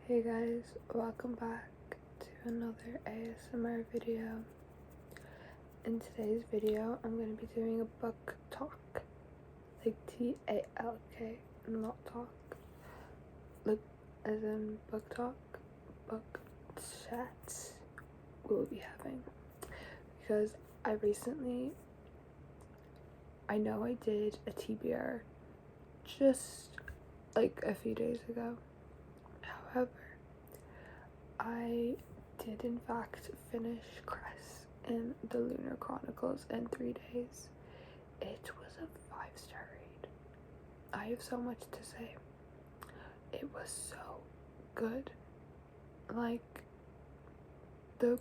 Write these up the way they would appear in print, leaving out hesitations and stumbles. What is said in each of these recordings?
Hey guys, welcome back to another ASMR video. In today's video, I'm going to be doing a book talk, like T-A-L-K, not talk, like as in book talk, book chats we'll be having, because I know I did a TBR just like a few days ago. However, I did in fact finish Cress in the Lunar Chronicles in 3 days. It was a 5-star read. I have so much to say. It was so good. Like the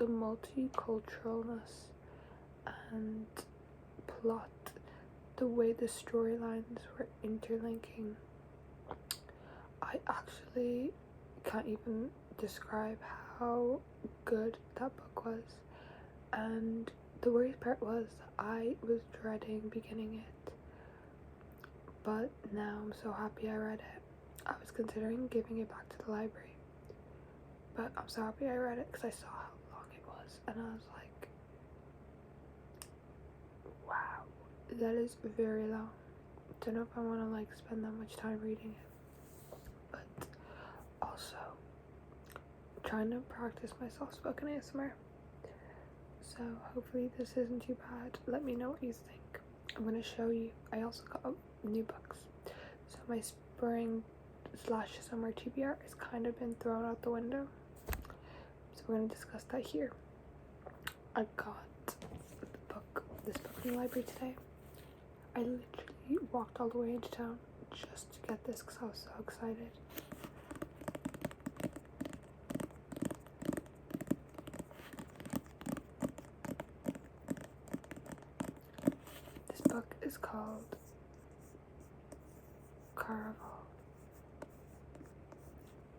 multiculturalness and plot, the way the storylines were interlinking. I actually can't even describe how good that book was, and the worst part was I was dreading beginning it, but now I'm so happy I read it. I was considering giving it back to the library, but I'm so happy I read it because I saw how long it was and I was like, wow, that is very long. Don't know if I want to like spend that much time reading it. But also trying to practice my soft-spoken ASMR, so hopefully this isn't too bad. Let me know what you think. I'm going to show you. I also got new books, so my spring/summer TBR has kind of been thrown out the window, so we're going to discuss that here. I got this book in the library today. I literally walked all the way into town just to get this because I was so excited. This book is called Caraval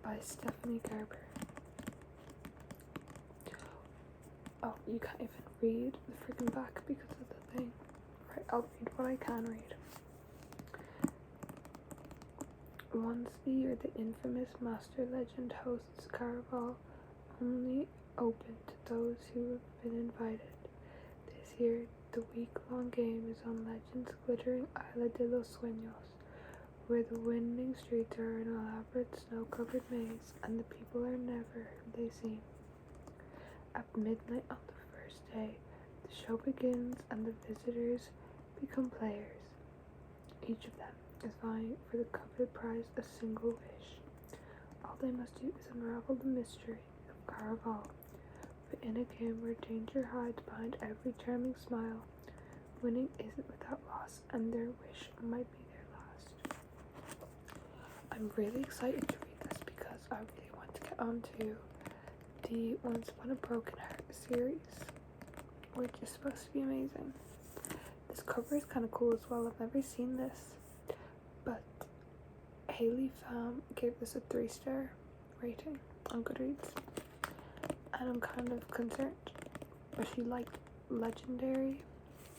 by Stephanie Gerber. Oh, you can't even read the freaking back because of the thing. Right, I'll read what I can read. Once a year, the infamous Master Legend hosts Caraval, only open to those who have been invited. This year, the week-long game is on Legend's glittering Isla de los Sueños, where the winding streets are an elaborate snow-covered maze, and the people are never who they seem. At midnight on the first day, the show begins and the visitors become players. Each of them is vying for the coveted prize, a single wish. All they must do is unravel the mystery of Caraval. But in a game where danger hides behind every charming smile, winning isn't without loss, and their wish might be their last. I'm really excited to read this because I really want to get onto the Once Upon a Broken Heart series, which is supposed to be amazing. This cover is kind of cool as well. I've never seen this, but Haley Pham gave this a 3-star rating on Goodreads, and I'm kind of concerned, but she liked Legendary,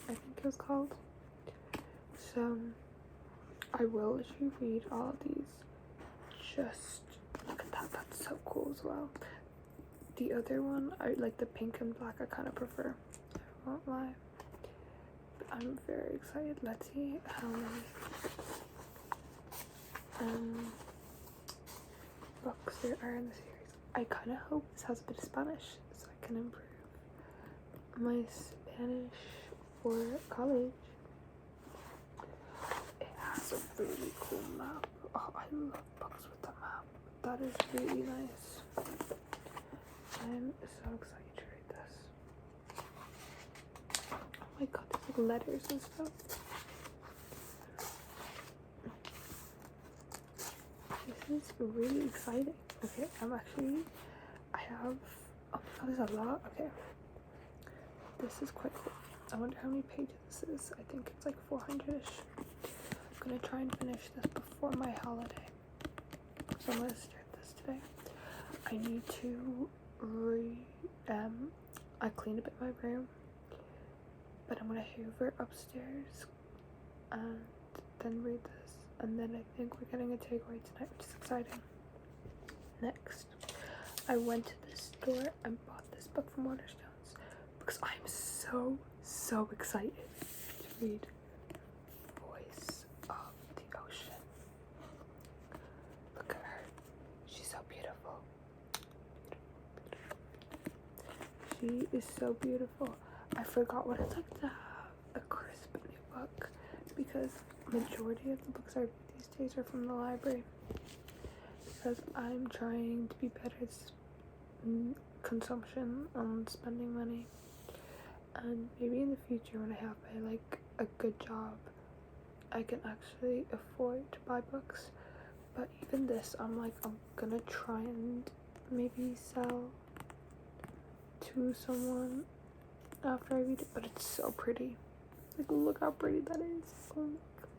I think it was called, so I will literally read all of these. Just look at that, that's so cool as well. The other one, I like the pink and black, I kind of prefer, I won't lie, but I'm very excited. Let's see how many books there are in the series. I kind of hope this has a bit of Spanish so I can improve my Spanish for college. It has a really cool map. Oh, I love books with the map. That is really nice. I'm so excited to read this. Oh my god, there's like letters and stuff. This is really exciting. Okay, I have, oh my god, there's a lot. Okay, this is quite cool. I wonder how many pages this is. I think it's like 400-ish. I'm gonna try and finish this before my holiday, so I'm gonna start this today. I need to I cleaned up my room, but I'm gonna hoover upstairs and then read this, and then I think we're getting a takeaway tonight, which is exciting. Next, I went to this store and bought this book from Waterstones because I'm so excited to read Voice of the Ocean. Look at her. She's so beautiful. She is so beautiful. I forgot what it's like to have a crisp new book because majority of the books I read these days are from the library because I'm trying to be better at consumption and spending money, and maybe in the future when I have a good job I can actually afford to buy books. But even this, I'm gonna try and maybe sell to someone after I read it. But it's so pretty. Look how pretty that is. Oh my god.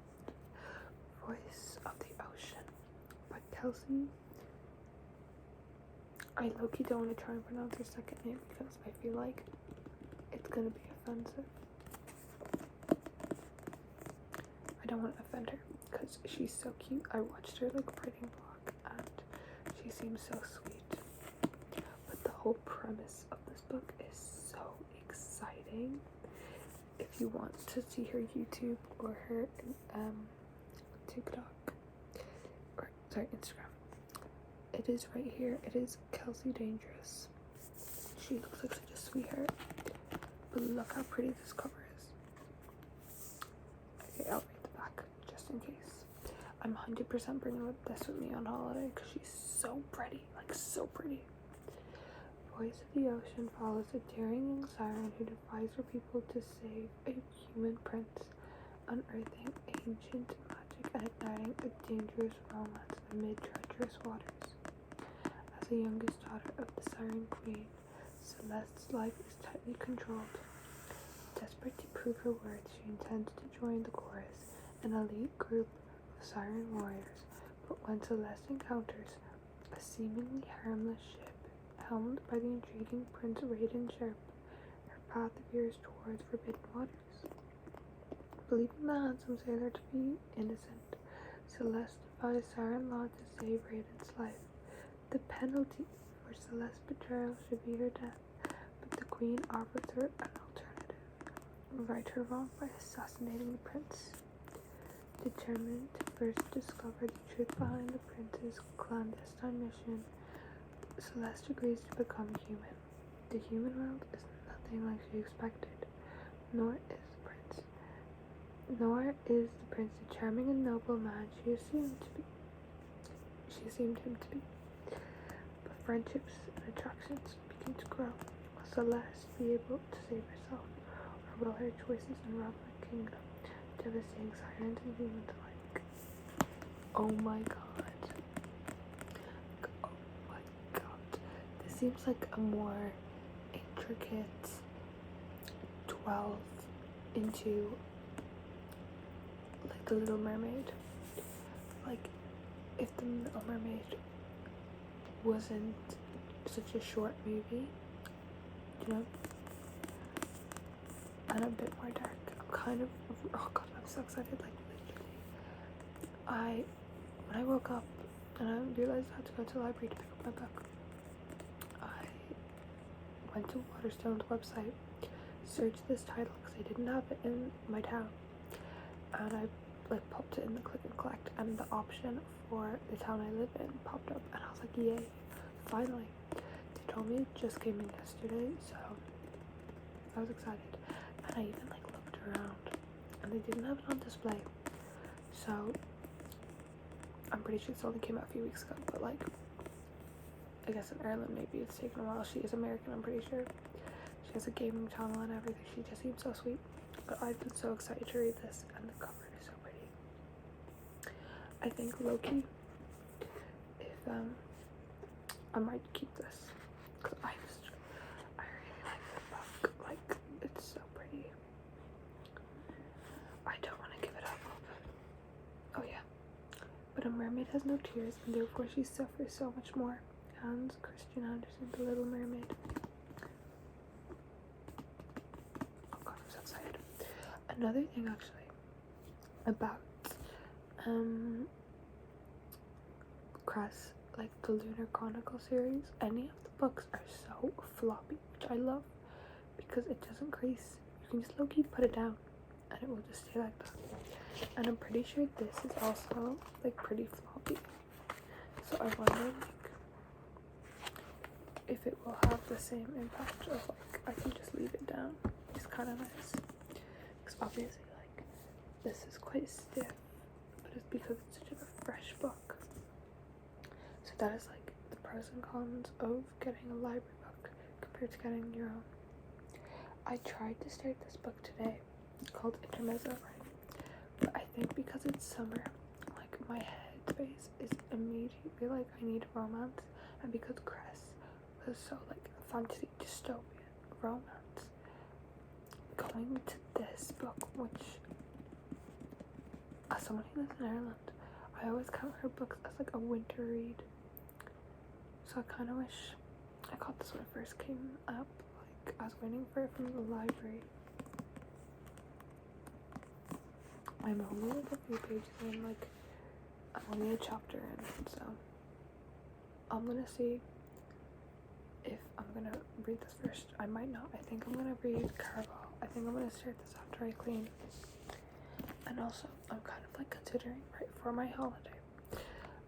Voice of the Ocean by Kelsey. I low-key don't want to try and pronounce her second name because I feel like it's gonna be offensive. I don't want to offend her because she's so cute. I watched her writing vlog and she seems so sweet. But the whole premise of this book is so exciting. If you want to see her YouTube or her TikTok, or sorry, Instagram, it is right here. It is Kelsey Dangerous. She looks like such a sweetheart. But look how pretty this cover is. Okay, I'll read the back just in case. I'm 100% bringing this with me on holiday because she's so pretty, so pretty. Voice of the Ocean follows a daring young siren who defies her people to save a human prince, unearthing ancient magic and igniting a dangerous romance amid treacherous waters. As the youngest daughter of the Siren Queen, Celeste's life is tightly controlled. Desperate to prove her worth, she intends to join the chorus, an elite group of siren warriors. But when Celeste encounters a seemingly harmless ship helmed by the intriguing Prince Raiden Sharp, her path veers towards forbidden waters. Believing the handsome sailor to be innocent, Celeste defies siren law to save Raiden's life. The penalty for Celeste's betrayal should be her death, but the Queen offers her an alternative: right her wrong by assassinating the prince. Determined to first discover the truth behind the prince's clandestine mission, Celeste agrees to become human. The human world is nothing like she expected, nor is the prince the charming and noble man she assumed him to be. But friendships and attractions begin to grow. Will Celeste be able to save herself, or will her choices unravel her kingdom, devastating sirens and humans alike? Oh my god. Seems like a more intricate 12 into The Little Mermaid. If The Little Mermaid wasn't such a short movie, and a bit more dark. Oh god, I'm so excited. Literally, when I woke up and I realized I had to go to the library to pick up my book, went to Waterstone's website, searched this title because I didn't have it in my town, and I popped it in the click and collect, and the option for the town I live in popped up, and I was like, yay, finally. They told me it just came in yesterday, so I was excited. And I even looked around, and they didn't have it on display, so I'm pretty sure it's only came out a few weeks ago. But I guess in Ireland maybe it's taken a while. She is American, I'm pretty sure. She has a gaming channel and everything. She just seems so sweet. But I've been so excited to read this, and the cover is so pretty. I think low-key, if I might keep this, because I really like the book. It's so pretty. I don't want to give it up. Oh yeah. But a mermaid has no tears, and therefore she suffers so much more. Hans Christian Andersen, The Little Mermaid. Oh god, I'm so excited. Another thing actually about Cress like the Lunar Chronicle series, any of the books are so floppy, which I love because it doesn't crease. You can just low-key put it down and it will just stay like that. And I'm pretty sure this is also like pretty floppy, so I wonder like if it will have the same impact of like I can just leave it down. It's kind of nice because obviously like this is quite stiff, but it's because it's such a fresh book. So that is like the pros and cons of getting a library book compared to getting your own. I tried to start this book today called Intermezzo, right? But I think because it's summer, like my headspace is immediately like I need romance, and because Cress was so like fantasy dystopian romance, going to this book, which as someone who lives in Ireland, I always count her books as like a winter read. So I kind of wish I got this when it first came up. Like I was waiting for it from the library. I'm only like a few pages in, like I'm only a chapter in, so I'm gonna see if I'm gonna read this first. I might not. I think I'm gonna read Caraval. I think I'm gonna start this after I clean. And also, I'm kind of like considering, right, for my holiday,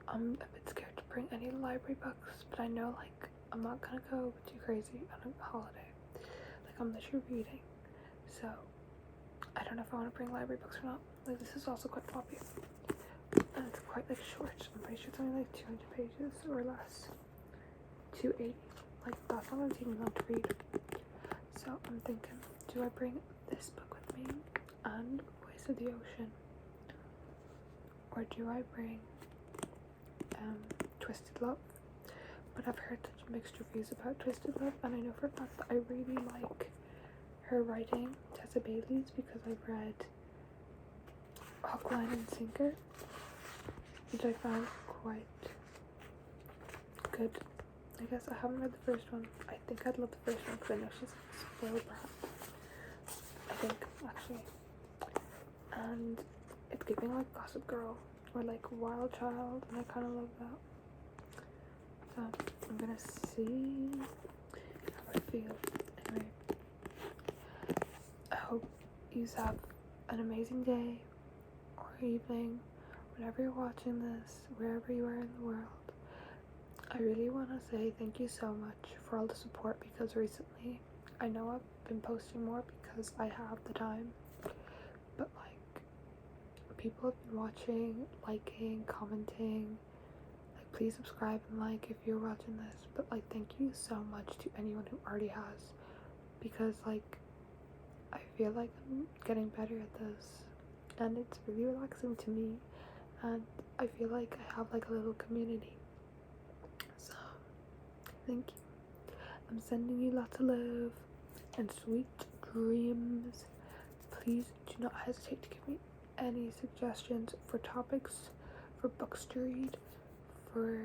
I'm a bit scared to bring any library books, but I know like I'm not gonna go too crazy on a holiday. Like I'm literally reading, so I don't know if I want to bring library books or not. Like this is also quite floppy, and it's quite like short. I'm pretty sure it's only like 200 pages or less. 280. Like that's not even long to read. So I'm thinking, do I bring this book with me and Voice of the Ocean, or do I bring Twisted Love? But I've heard such mixed reviews about Twisted Love, and I know for a fact that I really like her writing, Tessa Bailey's, because I've read Hook, Line and Sinker, which I found quite good. I guess I haven't read the first one. I think I'd love the first one because I know she's a spoiled brat. I think, actually. And it's giving like Gossip Girl or like Wild Child, and I kind of love that. So I'm gonna see how I feel. Anyway, I hope you have an amazing day or evening, whenever you're watching this, wherever you are in the world. I really want to say thank you so much for all the support, because recently I know I've been posting more because I have the time, but like people have been watching, liking, commenting. Like please subscribe and like if you're watching this, but like thank you so much to anyone who already has, because like I feel like I'm getting better at this and it's really relaxing to me, and I feel like I have like a little community. So thank you. I'm sending you lots of love and sweet dreams. Please do not hesitate to give me any suggestions for topics, for books to read, for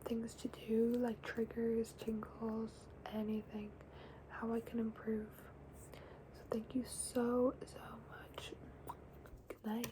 things to do, like triggers, tingles, anything, how I can improve. So thank you so much. Good night.